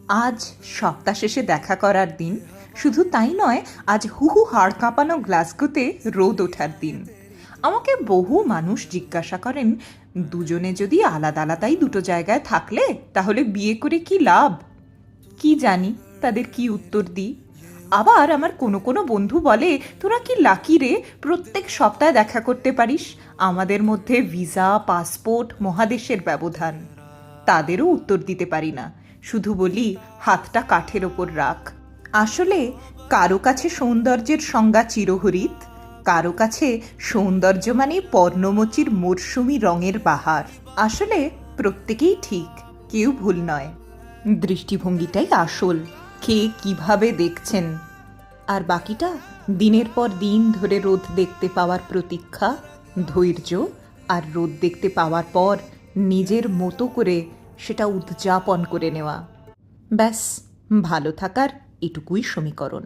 আজ সপ্তাহ শেষে দেখা করার দিন। শুধু তাই নয়, আজ হুহু হাড় কাঁপানো গ্লাসগোতে রোদ ওঠার দিন। আমাকে বহু মানুষ জিজ্ঞাসা করেন, দুজনে যদি আলাদা আলাদাই দুটো জায়গায় থাকলে তাহলে বিয়ে করে কি লাভ? কি জানি তাদের কি উত্তর দিই। আবার আমার কোনো কোনো বন্ধু বলে, তোরা কি লাকি রে, প্রত্যেক সপ্তাহে দেখা করতে পারিস। আমাদের মধ্যে ভিসা, পাসপোর্ট, মহাদেশের ব্যবধান। তাদেরও উত্তর দিতে পারি না, শুধু বলি হাতটা কাঠের ওপর রাখ। আসলে কারো কাছে সৌন্দর্যের সংজ্ঞা চিরহরিৎ, কারো কাছে সৌন্দর্য মানে পর্ণমোচীর মরশুমি রঙের বাহার। আসলে প্রত্যেকেই ঠিক, কেউ ভুল নয়। দৃষ্টিভঙ্গিটাই আসল, কে কিভাবে দেখছেন। আর বাকিটা দিনের পর দিন ধরে রোদ দেখতে পাওয়ার প্রতীক্ষা, ধৈর্য, আর রোদ দেখতে পাওয়ার পর নিজের মতো করে সেটা উদযাপন করে নেওয়া। ব্যাস, ভালো থাকার এটুকুই সমীকরণ।